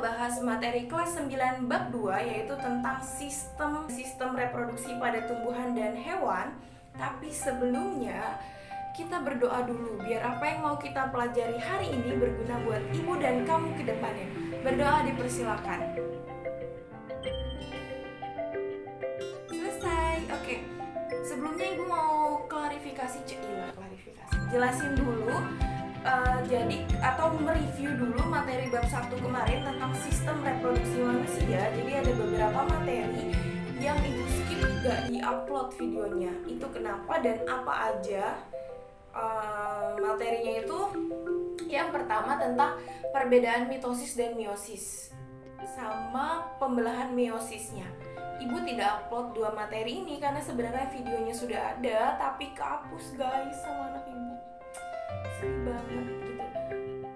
bahas materi kelas 9 bab 2, yaitu tentang sistem reproduksi pada tumbuhan dan hewan. Tapi sebelumnya kita berdoa dulu biar apa yang mau kita pelajari hari ini berguna buat ibu dan kamu ke depannya. Berdoa dipersilakan. Selesai. Oke. Sebelumnya ibu mau klarifikasi, jelasin dulu. Jadi atau mereview dulu materi bab 1 kemarin tentang sistem reproduksi manusia. Jadi ada beberapa materi yang ibu skip, gak di-upload videonya. Itu kenapa dan apa aja materinya itu? Yang pertama tentang perbedaan mitosis dan meiosis sama pembelahan meosisnya. Ibu tidak upload dua materi ini karena sebenarnya videonya sudah ada, tapi kehapus guys sama anak ibu. Sedih banget gitu.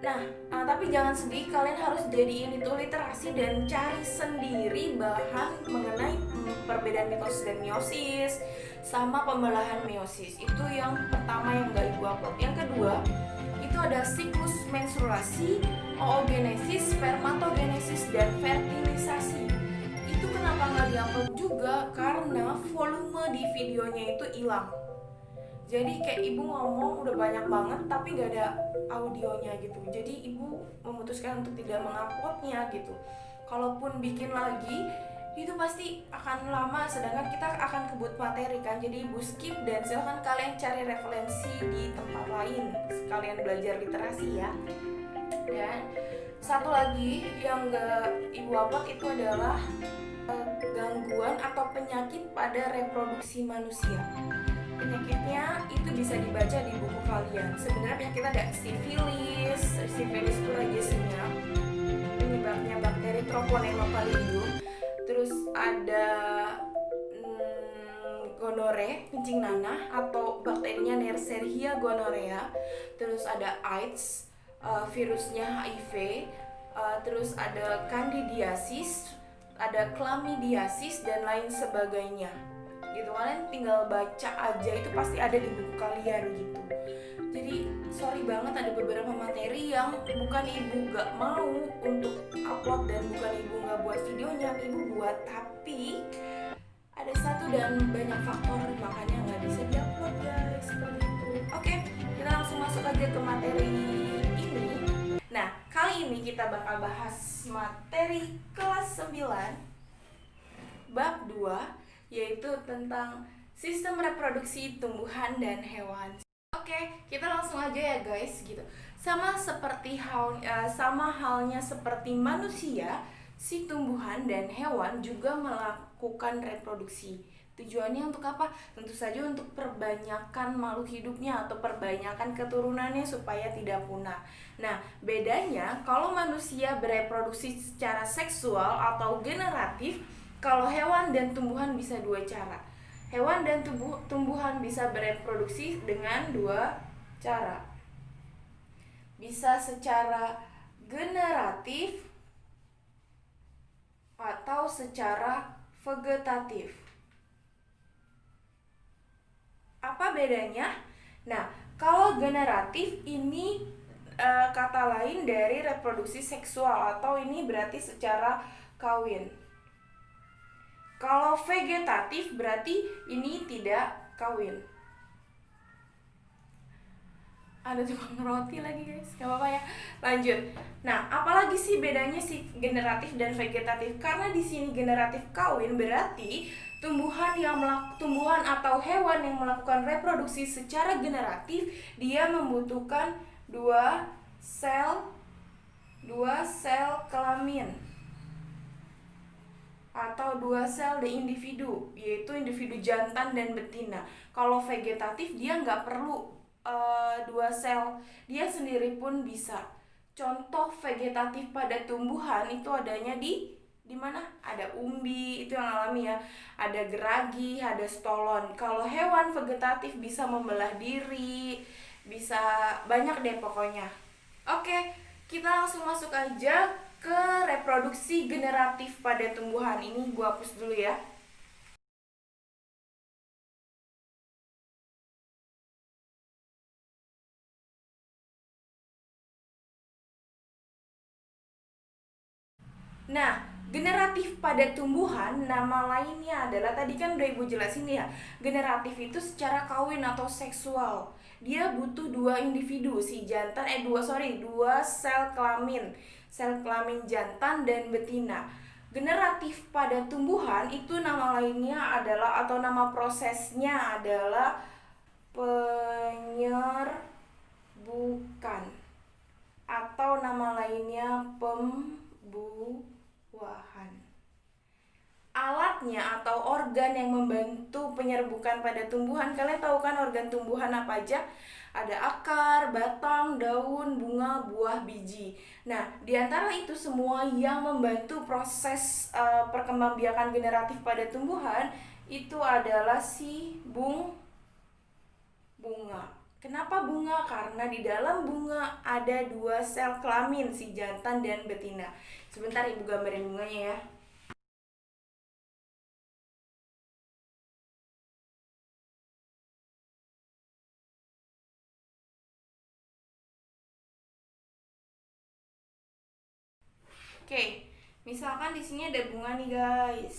Nah, tapi jangan sedih, kalian harus jadiin itu literasi dan cari sendiri bahan mengenai perbedaan mitosis dan meiosis sama pembelahan meiosis. Itu yang pertama yang gak ibu upload. Yang kedua, itu ada siklus menstruasi, oogenesis, spermatogenesis, dan fertilisasi. Itu kenapa nggak diupload juga? Karena volume di videonya itu hilang. Jadi kayak ibu ngomong udah banyak banget tapi nggak ada audionya gitu. Jadi ibu memutuskan untuk tidak menguploadnya gitu. Kalaupun bikin lagi itu pasti akan lama, sedangkan kita akan kebut materi kan. Jadi ibu skip dan silahkan kalian cari referensi di tempat lain sekalian belajar literasi ya. Dan satu lagi yang gak ibu upload itu adalah gangguan atau penyakit pada reproduksi manusia. Penyakitnya itu bisa dibaca di buku kalian. Sebenarnya penyakit ada sifilis itu rabiesnya, penyebabnya bakteri Treponema pallidum. Terus ada gonore, kencing nanah atau bakterinya Neisseria gonorrhea. Terus ada AIDS, virusnya HIV. Terus ada candidiasis, ada chlamydiasis dan lain sebagainya. Gitu, kalian tinggal baca aja, itu pasti ada di buku kalian gitu. Jadi sorry banget ada beberapa materi yang bukan ibu gak mau untuk upload dan bukan ibu gak buat videonya, ibu buat, tapi ada satu dan banyak faktor makanya gak bisa diupload guys, seperti itu. Oke, kita langsung masuk aja ke materi ini. Nah, kali ini kita bakal bahas materi kelas 9 bab 2, yaitu tentang sistem reproduksi tumbuhan dan hewan. Oke, kita langsung aja ya guys gitu. Sama halnya seperti manusia, si tumbuhan dan hewan juga melakukan reproduksi. Tujuannya untuk apa? Tentu saja untuk perbanyakan makhluk hidupnya atau perbanyakan keturunannya supaya tidak punah. Nah, bedanya kalau manusia bereproduksi secara seksual atau generatif, kalau hewan dan tumbuhan bisa dua cara. Hewan dan tumbuhan bisa bereproduksi dengan dua cara. Bisa secara generatif atau secara vegetatif. Apa bedanya? Nah, kalau generatif ini kata lain dari reproduksi seksual atau ini berarti secara kawin. Kalau vegetatif berarti ini tidak kawin. Ada tukang roti lagi guys, gak apa-apa ya. Lanjut. Nah, apalagi sih bedanya si generatif dan vegetatif? Karena di sini generatif kawin berarti tumbuhan atau hewan yang melakukan reproduksi secara generatif, dia membutuhkan dua sel kelamin atau dua sel de individu, yaitu individu jantan dan betina. Kalau vegetatif dia nggak perlu dua sel, dia sendiri pun bisa. Contoh vegetatif pada tumbuhan itu adanya di mana? Ada umbi, itu yang alami ya. Ada geragi, ada stolon. Kalau hewan vegetatif bisa membelah diri, bisa banyak deh pokoknya. Oke, kita langsung masuk aja ke reproduksi generatif pada tumbuhan. Ini gua hapus dulu ya. Nah, generatif pada tumbuhan nama lainnya adalah, tadi kan udah ibu jelasin ya, generatif itu secara kawin atau seksual. Dia butuh dua individu, si jantan dua sel kelamin jantan dan betina. Generatif pada tumbuhan itu nama lainnya adalah, atau nama prosesnya adalah penyerbukan, atau nama lainnya pembuahan. Alatnya atau organ yang membantu penyerbukan pada tumbuhan, kalian tahu kan organ tumbuhan apa aja? Ada akar, batang, daun, bunga, buah, biji. Nah, diantara itu semua yang membantu proses perkembangbiakan generatif pada tumbuhan itu adalah si bunga. Kenapa bunga? Karena di dalam bunga ada dua sel kelamin, si jantan dan betina. Sebentar ibu gambarin bunganya ya. Oke, misalkan di sini ada bunga nih guys.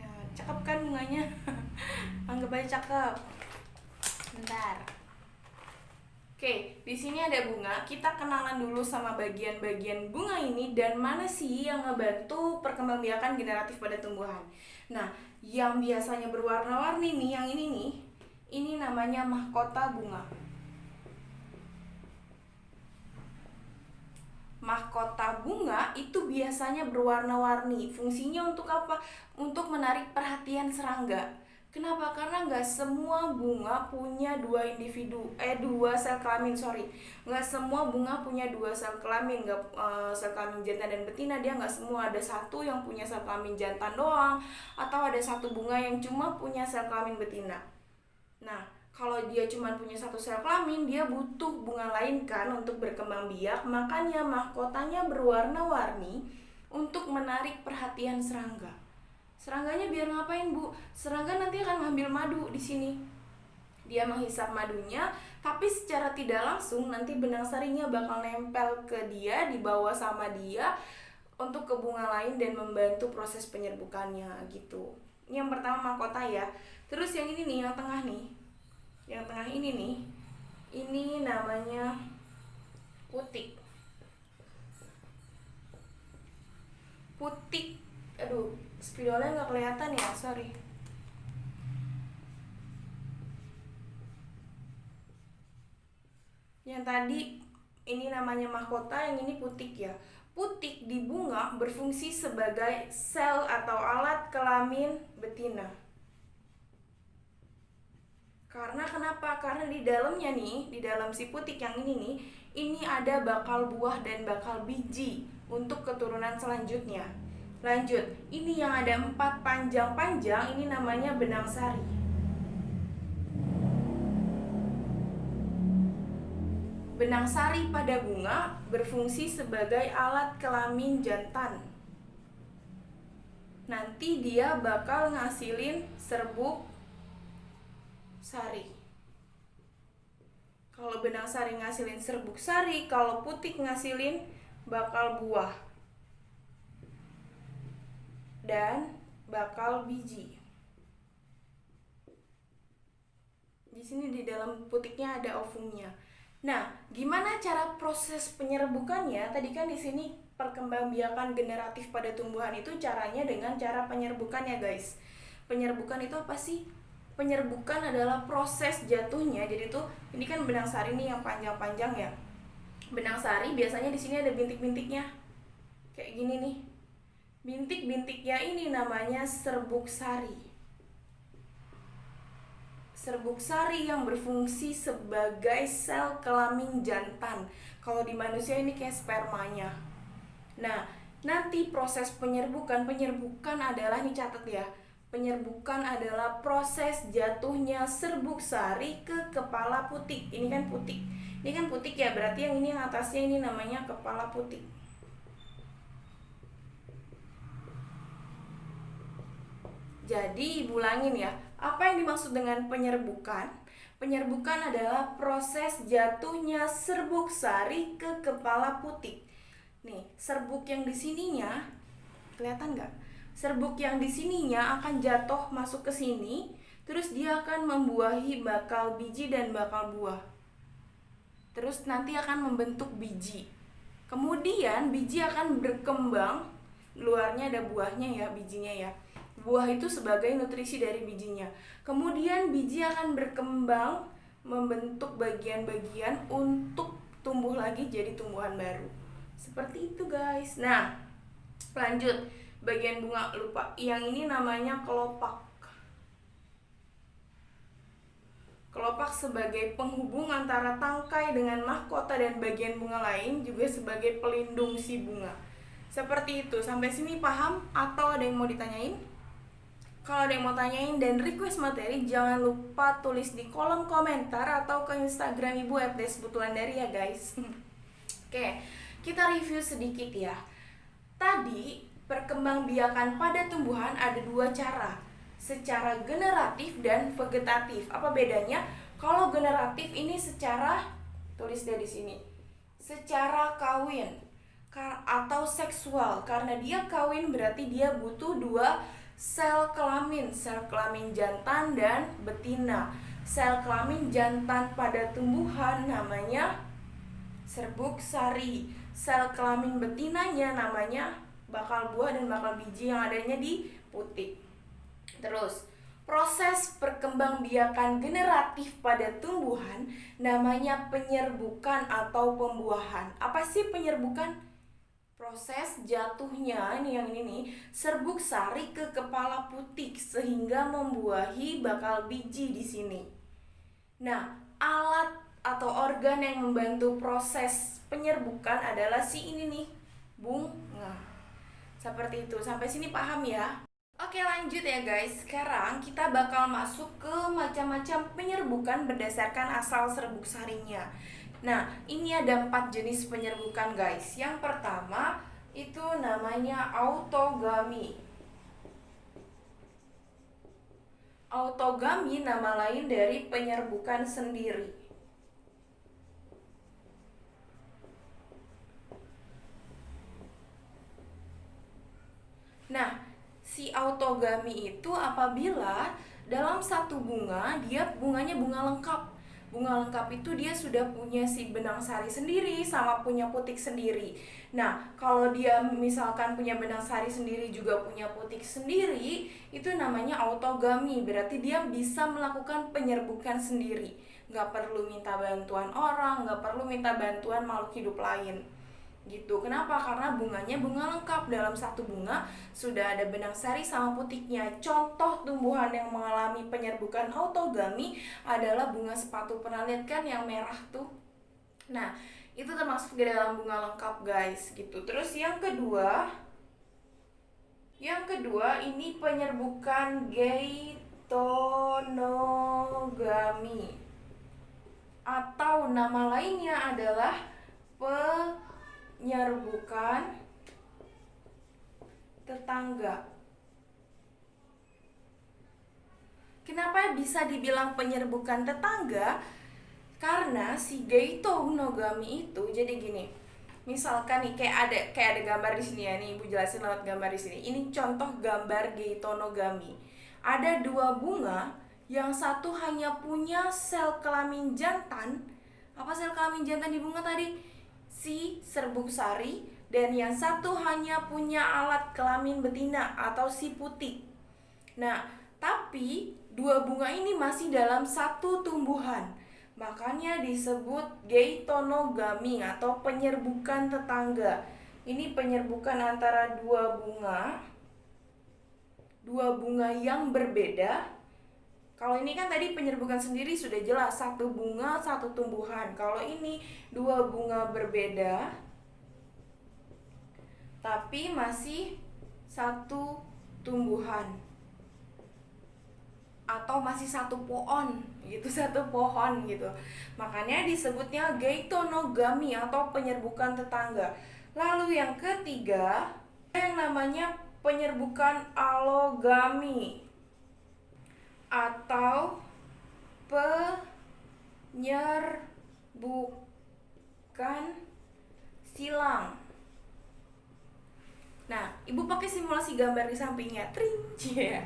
Nah, cakep kan bunganya? Anggap aja cakep. Bentar. Oke, di sini ada bunga. Kita kenalan dulu sama bagian-bagian bunga ini dan mana sih yang ngebantu perkembangbiakan generatif pada tumbuhan. Nah, yang biasanya berwarna-warni nih, yang ini nih, ini namanya mahkota bunga. Mahkota bunga itu biasanya berwarna-warni. Fungsinya untuk apa? Untuk menarik perhatian serangga. Kenapa? Karena nggak semua bunga punya dua sel kelamin, nggak semua bunga punya dua sel kelamin, sel kelamin jantan dan betina, dia nggak semua, ada satu yang punya sel kelamin jantan doang, atau ada satu bunga yang cuma punya sel kelamin betina. Nah, kalau dia cuma punya satu sel kelamin, dia butuh bunga lain kan untuk berkembang biak, makanya mahkotanya berwarna-warni untuk menarik perhatian serangga. Serangganya biar ngapain, Bu? Serangga nanti akan ngambil madu di sini. Dia menghisap madunya, tapi secara tidak langsung nanti benang sarinya bakal nempel ke dia, dibawa sama dia untuk ke bunga lain dan membantu proses penyerbukannya gitu. Ini yang pertama mahkota ya. Terus yang ini nih, yang tengah nih. Yang tengah ini nih, ini namanya putik. Putik, aduh, spidolnya nggak kelihatan ya, sorry. Yang tadi ini namanya mahkota, yang ini putik ya. Putik di bunga berfungsi sebagai sel atau alat kelamin betina. Karena kenapa? Karena di dalamnya nih, di dalam si putik yang ini nih, ini ada bakal buah dan bakal biji untuk keturunan selanjutnya. Lanjut, ini yang ada 4 panjang-panjang, ini namanya benang sari. Benang sari pada bunga berfungsi sebagai alat kelamin jantan. Nanti dia bakal ngasilin serbuk sari. Kalau benang sari ngasilin serbuk sari, kalau putik ngasilin bakal buah dan bakal biji. Di sini di dalam putiknya ada ovumnya. Nah, gimana cara proses penyerbukannya? Tadi kan di sini perkembangbiakan generatif pada tumbuhan itu caranya dengan cara penyerbukan ya guys. Penyerbukan itu apa sih? Penyerbukan adalah proses jatuhnya. Jadi tuh ini kan benang sari nih yang panjang-panjang ya. Benang sari biasanya di sini ada bintik-bintiknya. Kayak gini nih. Bintik-bintiknya ini namanya serbuk sari. Serbuk sari yang berfungsi sebagai sel kelamin jantan. Kalau di manusia ini kayak spermanya. Nah, nanti proses penyerbukan adalah, nih catat ya, penyerbukan adalah proses jatuhnya serbuk sari ke kepala putik. Ini kan putik. Ini kan putik ya, berarti yang ini yang atasnya ini namanya kepala putik. Jadi ibu ulangin ya, apa yang dimaksud dengan penyerbukan? Penyerbukan adalah proses jatuhnya serbuk sari ke kepala putik. Nih, serbuk yang di sininya, kelihatan nggak? Serbuk yang di sininya akan jatuh masuk ke sini, terus dia akan membuahi bakal biji dan bakal buah. Terus nanti akan membentuk biji. Kemudian biji akan berkembang, luarnya ada buahnya ya, bijinya ya. Buah itu sebagai nutrisi dari bijinya. Kemudian biji akan berkembang membentuk bagian-bagian untuk tumbuh lagi jadi tumbuhan baru. Seperti itu guys. Nah, lanjut. Bagian bunga lupa. Yang ini namanya kelopak. Kelopak sebagai penghubung antara tangkai dengan mahkota dan bagian bunga lain, juga sebagai pelindung si bunga. Seperti itu. Sampai sini paham atau ada yang mau ditanyain? Kalau ada yang mau tanyain dan request materi, jangan lupa tulis di kolom komentar atau ke Instagram Ibu @desbutulandari ya guys. Oke, kita review sedikit ya. Tadi perkembangbiakan pada tumbuhan ada dua cara, secara generatif dan vegetatif. Apa bedanya? Kalau generatif ini secara, tulis dari sini, secara kawin atau seksual. Karena dia kawin berarti dia butuh dua sel kelamin jantan dan betina. Sel kelamin jantan pada tumbuhan namanya serbuk sari. Sel kelamin betinanya namanya bakal buah dan bakal biji yang adanya di putik. Terus, proses perkembangbiakan generatif pada tumbuhan namanya penyerbukan atau pembuahan. Apa sih penyerbukan? Proses jatuhnya ini yang ini nih, serbuk sari ke kepala putik sehingga membuahi bakal biji di sini. Nah, alat atau organ yang membantu proses penyerbukan adalah si ini nih, bunga. Seperti itu. Sampai sini paham ya? Oke, lanjut ya guys. Sekarang kita bakal masuk ke macam-macam penyerbukan berdasarkan asal serbuk sarinya. Nah, ini ada 4 jenis penyerbukan guys. Yang pertama itu namanya autogami. Autogami nama lain dari penyerbukan sendiri. Nah, si autogami itu apabila dalam satu bunga, bunganya bunga lengkap. Bunga lengkap itu dia sudah punya si benang sari sendiri sama punya putik sendiri. Nah, kalau dia misalkan punya benang sari sendiri juga punya putik sendiri, itu namanya autogami. Berarti dia bisa melakukan penyerbukan sendiri. Nggak perlu minta bantuan orang, nggak perlu minta bantuan makhluk hidup lain. Gitu. Kenapa? Karena bunganya bunga lengkap. Dalam satu bunga sudah ada benang sari sama putiknya. Contoh tumbuhan yang mengalami penyerbukan autogami adalah bunga sepatu. Pernah lihat kan yang merah tuh? Nah, itu termasuk di dalam bunga lengkap guys, gitu. Terus yang kedua ini penyerbukan geitonogami, atau nama lainnya adalah penyerbukan tetangga. Kenapa bisa dibilang penyerbukan tetangga? Karena si geitonogami itu jadi gini. Misalkan nih kayak ada gambar di sini ya, nih Ibu jelasin lewat gambar di sini. Ini contoh gambar geitonogami. Ada dua bunga, yang satu hanya punya sel kelamin jantan. Apa sel kelamin jantan di bunga tadi? Si serbuk sari. Dan yang satu hanya punya alat kelamin betina atau si putik. Nah, tapi dua bunga ini masih dalam satu tumbuhan. Makanya disebut geitonogami atau penyerbukan tetangga. Ini penyerbukan antara dua bunga yang berbeda. Kalau ini kan tadi penyerbukan sendiri sudah jelas, satu bunga, satu tumbuhan. Kalau ini dua bunga berbeda, tapi masih satu tumbuhan. Atau masih satu pohon gitu, makanya disebutnya geitonogami atau penyerbukan tetangga. Lalu yang ketiga yang namanya penyerbukan allogami atau penyerbukan silang. Nah, ibu pakai simulasi gambar di sampingnya. Tring. Yeah.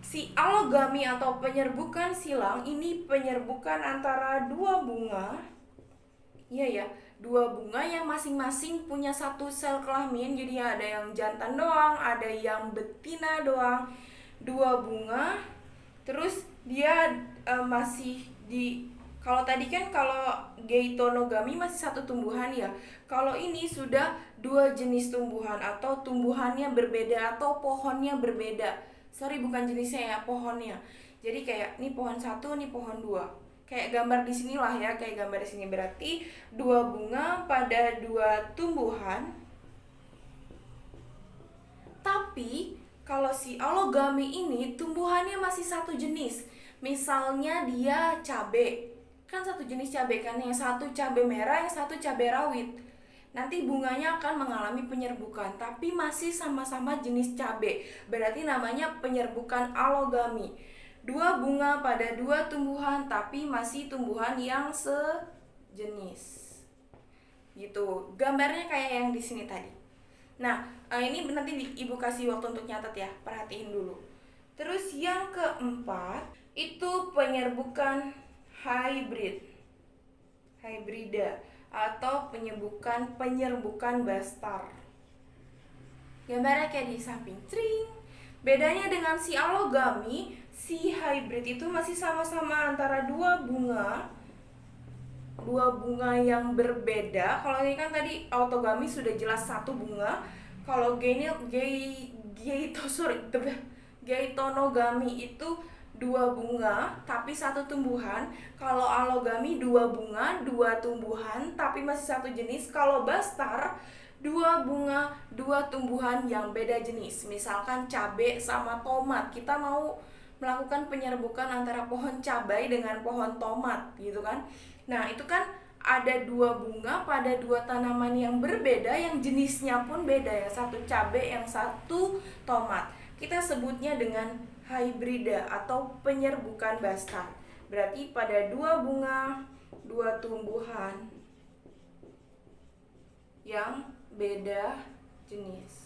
Si alogami atau penyerbukan silang ini penyerbukan antara dua bunga. Iya ya, dua bunga yang masing-masing punya satu sel kelamin. Jadi ada yang jantan doang, ada yang betina doang. Dua bunga. Terus dia masih di, kalau tadi kan kalau geitonogami masih satu tumbuhan ya. Kalau ini sudah dua jenis tumbuhan atau tumbuhannya berbeda atau pohonnya berbeda. Sorry, bukan jenisnya ya, pohonnya. Jadi kayak ini pohon satu, ini pohon dua. Kayak gambar di sini lah ya, kayak gambar di sini berarti dua bunga pada dua tumbuhan. Tapi kalau si alogami ini tumbuhannya masih satu jenis. Misalnya dia cabe, kan satu jenis cabe kan, yang satu cabe merah, yang satu cabe rawit. Nanti bunganya akan mengalami penyerbukan, tapi masih sama-sama jenis cabe. Berarti namanya penyerbukan alogami. Dua bunga pada dua tumbuhan, tapi masih tumbuhan yang sejenis. Gitu. Gambarnya kayak yang di sini tadi. Nah, ini nanti ibu kasih waktu untuk nyatet ya, perhatiin dulu. Terus yang keempat, itu penyerbukan hybrida atau penyerbukan bastar. Gambarnya kayak di samping. Tring. Bedanya dengan si alogami, si hybrid itu masih sama-sama antara dua bunga yang berbeda. Kalau ini kan tadi autogami sudah jelas satu bunga. Kalau geitonogami itu dua bunga tapi satu tumbuhan. Kalau alogami dua bunga, dua tumbuhan tapi masih satu jenis. Kalau bastar dua bunga, dua tumbuhan yang beda jenis. Misalkan cabai sama tomat. Kita mau melakukan penyerbukan antara pohon cabai dengan pohon tomat gitu kan. Nah, itu kan ada dua bunga pada dua tanaman yang berbeda, yang jenisnya pun beda ya. Satu cabai, yang satu tomat. Kita sebutnya dengan hybrida atau penyerbukan bastar. Berarti pada dua bunga, dua tumbuhan yang beda jenis.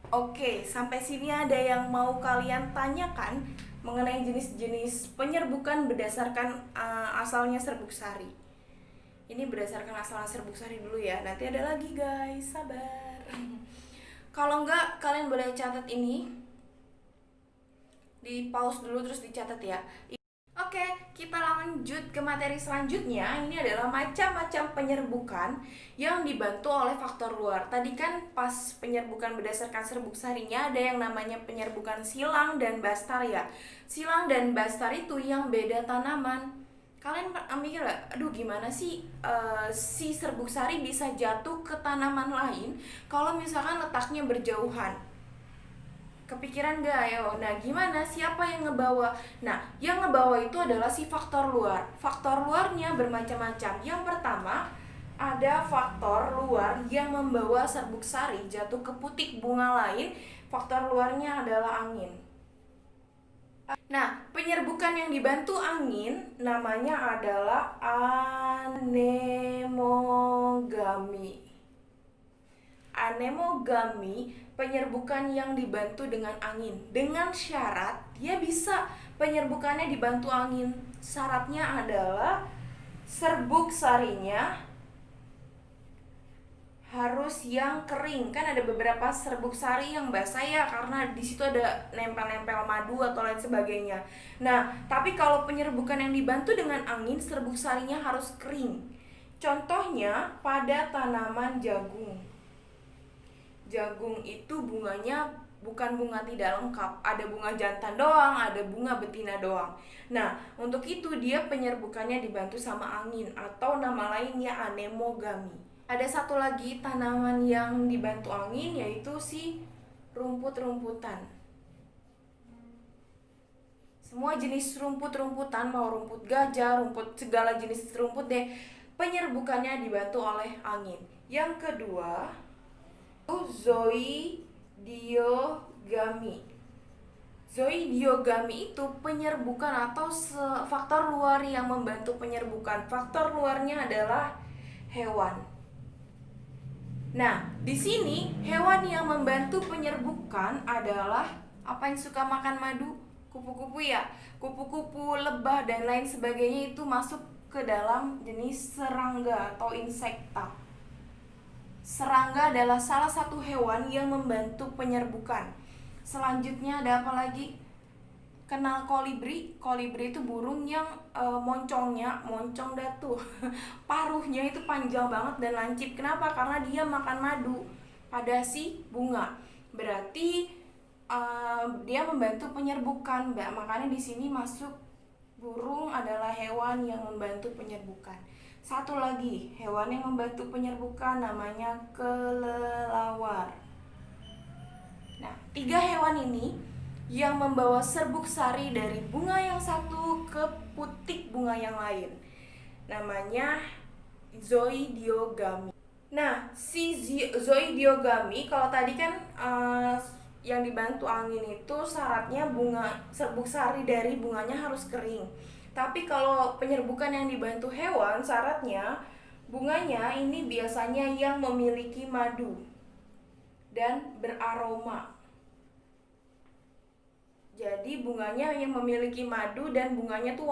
Oke, sampai sini ada yang mau kalian tanyakan mengenai jenis-jenis penyerbukan berdasarkan asalnya serbuk sari. Ini berdasarkan asalnya serbuk sari dulu ya. Nanti ada lagi guys, sabar. Kalau enggak, kalian boleh catat ini. Di pause dulu terus dicatat ya. Oke, kita lanjut ke materi selanjutnya. Ini adalah macam-macam penyerbukan yang dibantu oleh faktor luar. Tadi kan pas penyerbukan berdasarkan serbuk sarinya ada yang namanya penyerbukan silang dan bastar ya. Silang dan bastar itu yang beda tanaman. Kalian mikir gak, aduh gimana sih si serbuk sari bisa jatuh ke tanaman lain kalau misalkan letaknya berjauhan? Kepikiran gak ayo? Nah gimana? Siapa yang ngebawa? Nah yang ngebawa itu adalah si faktor luar. Faktor luarnya bermacam-macam. Yang pertama ada faktor luar yang membawa serbuk sari jatuh ke putik bunga lain. Faktor luarnya adalah angin. Nah penyerbukan yang dibantu angin namanya adalah anemogami. Anemogami penyerbukan yang dibantu dengan angin, dengan syarat dia bisa penyerbukannya dibantu angin. Syaratnya adalah serbuk sarinya harus yang kering. Kan ada beberapa serbuk sari yang basah ya, karena di situ ada nempel-nempel madu atau lain sebagainya. Nah, tapi kalau penyerbukan yang dibantu dengan angin, serbuk sarinya harus kering. Contohnya pada tanaman jagung. Jagung itu bunganya bukan bunga tidak lengkap, ada bunga jantan doang, ada bunga betina doang. Nah, untuk itu dia penyerbukannya dibantu sama angin atau nama lainnya anemogami. Ada satu lagi tanaman yang dibantu angin yaitu si rumput-rumputan. Semua jenis rumput-rumputan, mau rumput gajah, rumput segala jenis rumput deh, penyerbukannya dibantu oleh angin. Yang kedua zoidiogami. Zoidiogamy itu penyerbukan atau faktor luar yang membantu penyerbukan. Faktor luarnya adalah hewan. Nah, di sini hewan yang membantu penyerbukan adalah apa yang suka makan madu? Kupu-kupu ya. Kupu-kupu, lebah dan lain sebagainya itu masuk ke dalam jenis serangga atau insekta. Serangga adalah salah satu hewan yang membantu penyerbukan. Selanjutnya ada apa lagi? Kenal kolibri? Kolibri itu burung yang moncong datu. Paruhnya itu panjang banget dan lancip. Kenapa? Karena dia makan madu pada si bunga. Berarti dia membantu penyerbukan. Makanya di sini masuk burung adalah hewan yang membantu penyerbukan. Satu lagi, hewan yang membantu penyerbukan namanya kelelawar. Nah, 3 hewan ini yang membawa serbuk sari dari bunga yang satu ke putik bunga yang lain. Namanya zoidiogamy. Nah, si zoidiogamy kalau tadi kan yang dibantu angin itu syaratnya bunga serbuk sari dari bunganya harus kering. Tapi kalau penyerbukan yang dibantu hewan syaratnya bunganya ini biasanya yang memiliki madu dan beraroma. Jadi bunganya yang memiliki madu dan bunganya tuh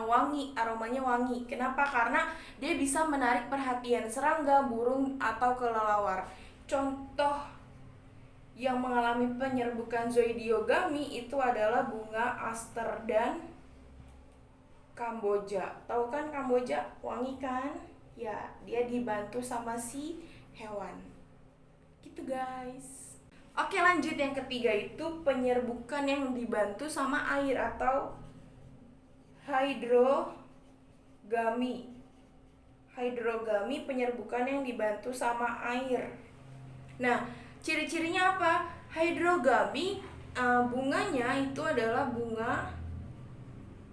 wangi, aromanya wangi. Kenapa? Karena dia bisa menarik perhatian serangga, burung, atau kelelawar. Contoh yang mengalami penyerbukan zoidiogamy itu adalah bunga aster dan kamboja. Tahu kan kamboja? Wangi kan? Ya, dia dibantu sama si hewan. Gitu guys. Oke, lanjut yang ketiga itu penyerbukan yang dibantu sama air atau hidrogamy. Hidrogamy penyerbukan yang dibantu sama air. Nah, ciri-cirinya apa? Hidrogamy bunganya itu adalah bunga,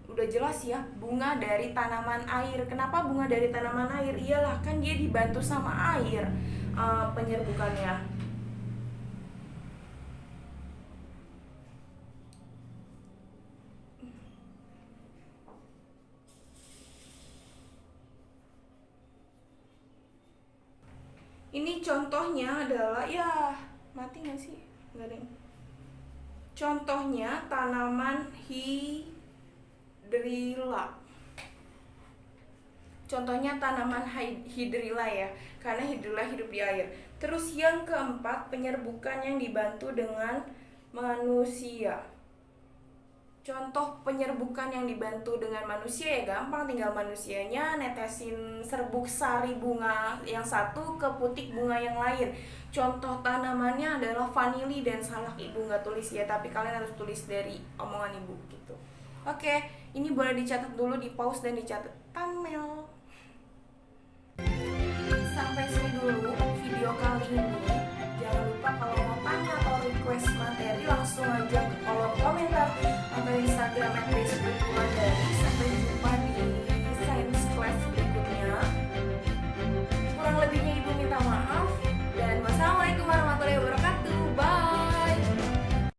udah jelas ya, bunga dari tanaman air. Kenapa bunga dari tanaman air? Iyalah kan dia dibantu sama air penyerbukannya. Ini contohnya adalah, ya mati gak sih? Gak ada. Contohnya tanaman hidrilla. Contohnya tanaman hidrilla ya, karena hidrilla hidup di air. Terus yang keempat, penyerbukan yang dibantu dengan manusia. Contoh penyerbukan yang dibantu dengan manusia ya gampang, tinggal manusianya netesin serbuk sari bunga yang satu ke putik bunga yang lain. Contoh tanamannya adalah vanili dan salak. Ibu nggak tulis ya, tapi kalian harus tulis dari omongan ibu gitu. Oke, ini boleh dicatat dulu, di pause dan dicatat thumbnail. Sampai sini dulu video kali ini.